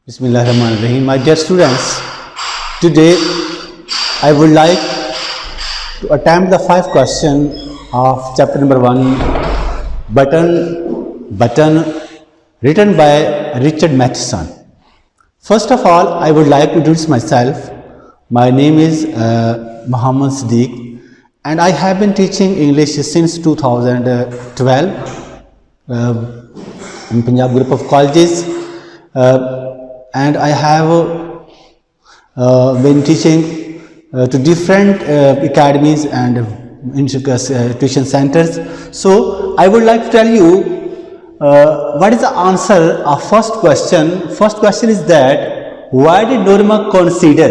Bismillahirrahmanirrahim. My dear students, today I would like to attempt the 5 question of chapter number 1, Button, written by Richard Matheson. First of all, I would like to introduce myself. My name is Muhammad Siddiq and I have been teaching English since 2012 in Punjab group of colleges. And I have been teaching to different academies and tuition centers. So I would like to tell you what is the answer of first question. First question is that why did Norma consider?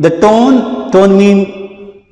The tone mean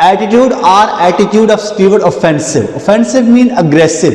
Attitude or attitude of steward offensive. Offensive mean aggressive,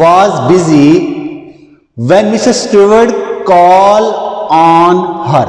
was busy when Mrs. Stewart called on her.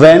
when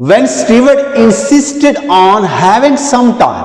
When Stewart insisted on having some time,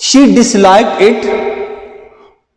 She disliked it.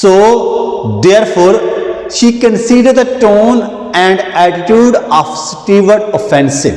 So therefore she considered the tone and attitude of Stewart offensive.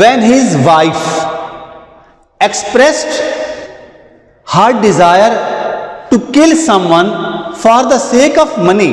when his wife expressed her desire to kill someone for the sake of money,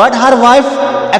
but her wife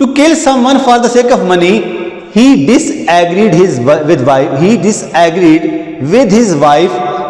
To kill someone for the sake of money, he disagreed with his wife.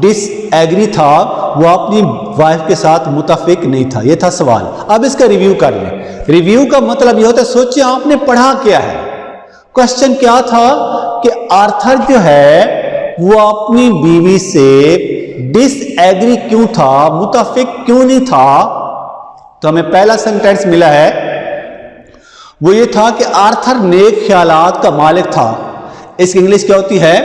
Disagree تھا, وہ اپنی wife کے ساتھ متفق نہیں تھا. یہ تھا سوال. اب اس کا ریویو کر لیں. ریویو کا مطلب یہ ہوتا ہے سوچیں آپ نے پڑھا کیا ہے. کوشچن کیا تھا کہ آرتھر جو ہے وہ اپنی بیوی سے ڈس ایگری کیوں تھا, متفق کیوں نہیں تھا. تو ہمیں پہلا سینٹینس ملا ہے, وہ یہ تھا کہ آرتھر نیک خیالات کا مالک تھا. اس کی انگلش کیا ہوتی ہے؟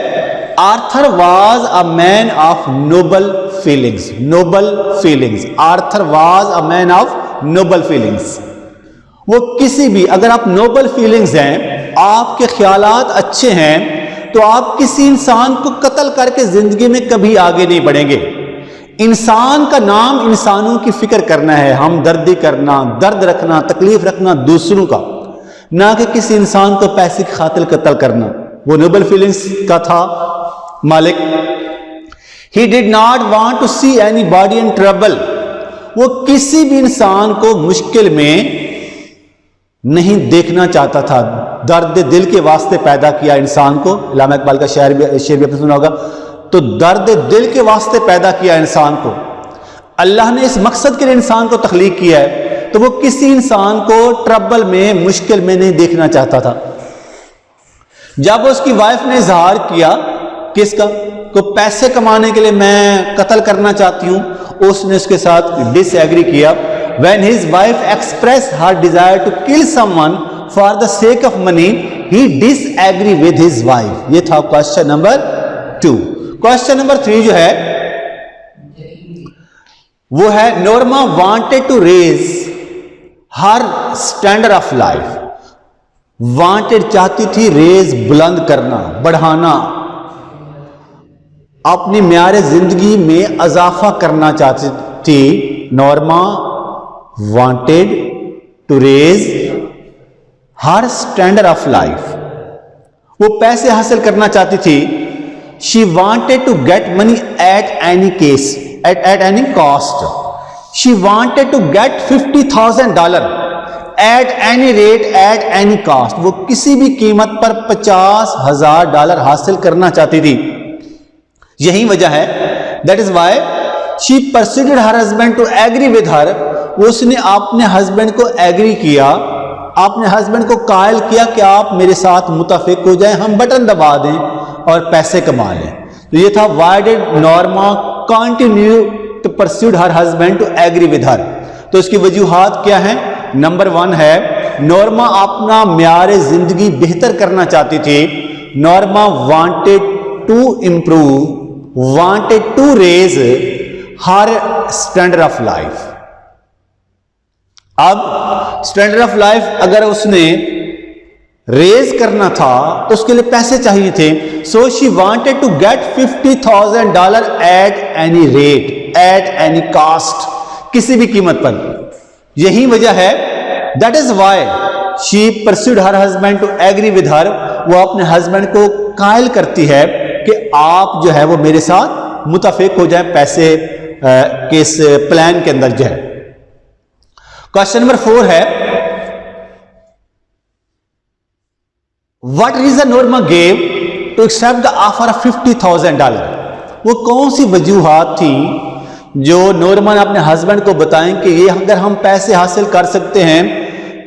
Arthur was a man of noble feelings. Noble feelings. Arthur was a man of noble feelings. وہ کسی بھی, اگر آپ نوبل فیلنگز ہیں, آپ کے خیالات اچھے ہیں, تو آپ کسی انسان کو قتل کر کے زندگی میں کبھی آگے نہیں بڑھیں گے. انسان کا نام انسانوں کی فکر کرنا ہے, ہمدردی کرنا, درد رکھنا, تکلیف رکھنا دوسروں کا, نہ کہ کسی انسان کو پیسے کی خاطر قتل کرنا. وہ نوبل فیلنگز کا تھا مالک. He did not want to see anybody in trouble. وہ کسی بھی انسان کو مشکل میں نہیں دیکھنا چاہتا تھا. درد دل کے واسطے پیدا کیا انسان کو. علامہ اقبال کا شعر بھی آپ نے سنا ہوگا. تو درد دل کے واسطے پیدا کیا انسان کو. اللہ نے اس مقصد کے لیے انسان کو تخلیق کیا ہے, تو وہ کسی انسان کو ٹربل میں, مشکل میں نہیں دیکھنا چاہتا تھا. جب اس کی وائف نے اظہار کیا کس کا, کو پیسے کمانے کے لیے میں قتل کرنا چاہتی ہوں, اس نے اس کے ساتھ ڈس ایگری کیا. When his wife expressed her desire to kill someone for the sake of money, he disagreed with his wife. یہ تھا کوشچن نمبر 2. کوشچن نمبر 3 جو ہے وہ ہے Norma wanted to raise her standard of life. wanted چاہتی تھی, raise بلند کرنا, بڑھانا, اپنی معیار زندگی میں اضافہ کرنا چاہتی تھی. Norma wanted to raise her standard of life. وہ پیسے حاصل کرنا چاہتی تھی. She wanted to get money at any case, at any cost. She wanted to get $50,000 at any rate, at any cost. وہ کسی بھی قیمت پر $50,000 حاصل کرنا چاہتی تھی. یہی وجہ ہے, that is why she persuaded her husband to agree with her. اس نے اپنے ہسبینڈ کو ایگری کیا, اپنے ہسبینڈ کو قائل کیا کہ آپ میرے ساتھ متفق ہو جائیں, ہم بٹن دبا دیں اور پیسے کما لیں. تو یہ تھا why did Norma continue to pursue her husband to agree with her. تو اس کی وجوہات کیا ہیں؟ نمبر 1 ہے نورما اپنا معیار زندگی بہتر کرنا چاہتی تھی. Norma wanted to improve, wanted to raise her standard of life. اب اسٹینڈرڈ آف لائف اگر اس نے ریز کرنا تھا تو اس کے لیے پیسے چاہیے تھے. So she wanted to get $50,000 at any rate, at any cost, کسی بھی قیمت پر. یہی وجہ ہے that is why she persuaded her husband to agree with her. وہ اپنے ہسبینڈ کو قائل کرتی ہے کہ آپ جو ہے وہ میرے ساتھ متفق ہو جائیں پیسے کے اس پلان کے اندر جو ہے. کوشچن نمبر 4 ہے what reason Norma gave to accept the offer of $50,000. وہ کون سی وجوہات تھی جو نورما نے اپنے ہسبینڈ کو بتائیں کہ یہ اگر ہم پیسے حاصل کر سکتے ہیں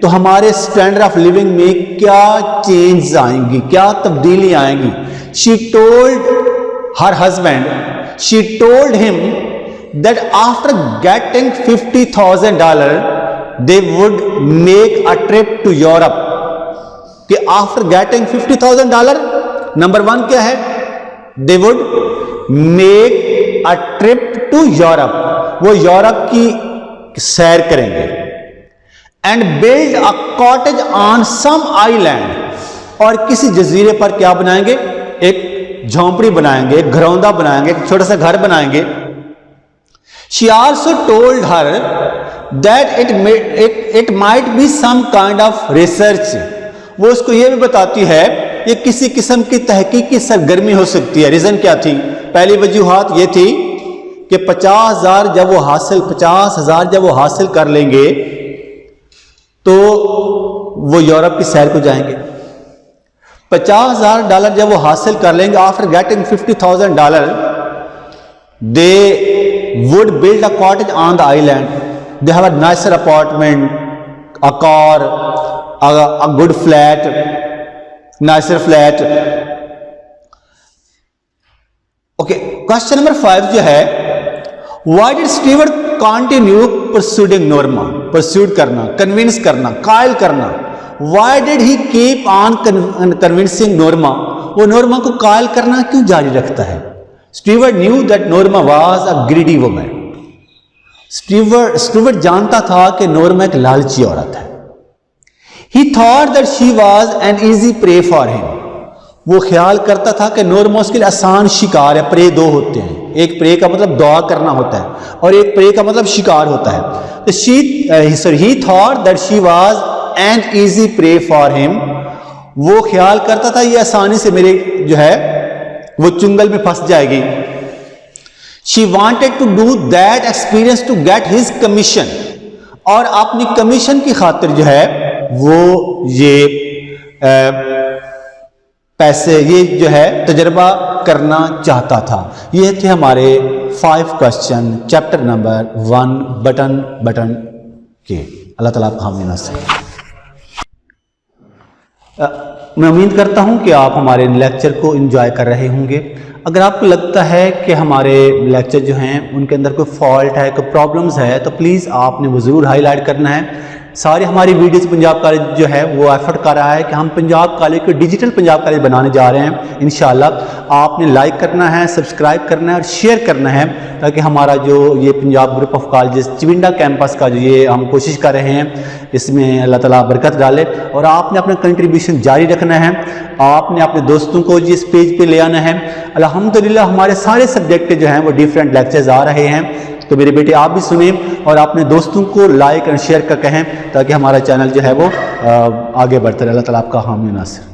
تو ہمارے اسٹینڈرڈ آف لیونگ میں کیا چینج آئیں گی, کیا تبدیلی آئیں گی. she told her husband, she told him that after getting $50,000 they would make a trip to Europe. کہ after getting $50,000 نمبر 1 کیا ہے, they would make a trip to Europe. وہ یورپ کی سیر کریں گے. and build a cottage on some island. اور کسی جزیرے پر کیا بنائیں گے, ایک جھونپڑی بنائیں گے, ایک گھروندا بنائیں گے, ایک چھوٹا سا گھر بنائیں گے. she also told her that it might be some kind of research. وہ اس کو یہ بھی بتاتی ہے یہ کسی قسم کی تحقیقی سرگرمی ہو سکتی ہے. ریزن کیا تھی؟ پہلی وجوہات یہ تھی کہ 50,000 جب وہ حاصل کر لیں گے تو وہ یورپ کی سیر کو جائیں گے. $50,000 جب وہ حاصل کر لیں گے after getting $50,000 They would build a cottage on the island. They have a nicer apartment, a car, a good flat, nicer flat. Okay, question number 5 جو ہے, why did Stewart continue pursuing Norma? Pursued کرنا, convince کرنا, قائل کرنا. Why did he keep on convincing Norma? وہ Norma کو قائل کرنا کیوں جاری رکھتا ہے؟ Stewart knew that Norma was a greedy woman. Stewart جانتا تھا کہ نورما ایک لالچی عورت ہے. He thought that she was an easy prey for him. وہ خیال کرتا تھا کہ نورما اس کے لیے آسان شکار ہے. پرے دو ہوتے ہیں, ایک پرے کا مطلب دعا کرنا ہوتا ہے اور ایک پرے کا مطلب شکار ہوتا ہے. تو he thought that she was an easy prey for him. وہ خیال کرتا تھا یہ آسانی سے میرے جو ہے وہ چنگل میں پھنس جائے گی. She wanted to do that experience to get his commission. اور اپنی کمیشن کی خاطر جو ہے وہ یہ پیسے یہ جو ہے تجربہ کرنا چاہتا تھا. یہ تھے ہمارے 5 کوسچن چیپٹر نمبر 1 بٹن کے. اللہ تعالیٰ آپ کو حامی نصیب. میں امید کرتا ہوں کہ آپ ہمارے لیکچر کو انجوائے کر رہے ہوں گے. اگر آپ کو لگتا ہے کہ ہمارے لیکچر جو ہیں ان کے اندر کوئی فالٹ ہے, کوئی پرابلمز ہے, تو پلیز آپ نے وہ ضرور ہائی لائٹ کرنا ہے. ساری ہماری ویڈیوز پنجاب کالج جو ہے وہ ایفرٹ کر رہا ہے کہ ہم پنجاب کالج کو ڈیجیٹل پنجاب کالج بنانے جا رہے ہیں انشاءاللہ. آپ نے لائک کرنا ہے, سبسکرائب کرنا ہے اور شیئر کرنا ہے تاکہ ہمارا جو یہ Punjab group of colleges Chawinda campus کا جو یہ ہم کوشش کر رہے ہیں اس میں اللہ تعالیٰ برکت ڈالے. اور آپ نے اپنا کنٹریبیوشن جاری رکھنا ہے. آپ نے اپنے دوستوں کو جی اس پیج پہ لے آنا ہے. الحمدللہ ہمارے سارے سبجیکٹ جو ہیں وہ ڈیفرنٹ لیکچرز آ رہے ہیں. تو میرے بیٹے آپ بھی سنیں اور اپنے دوستوں کو لائک اور شیئر کا کہیں تاکہ ہمارا چینل جو ہے وہ آگے بڑھتا رہے. اللہ تعالیٰ آپ کا حامی ناصر.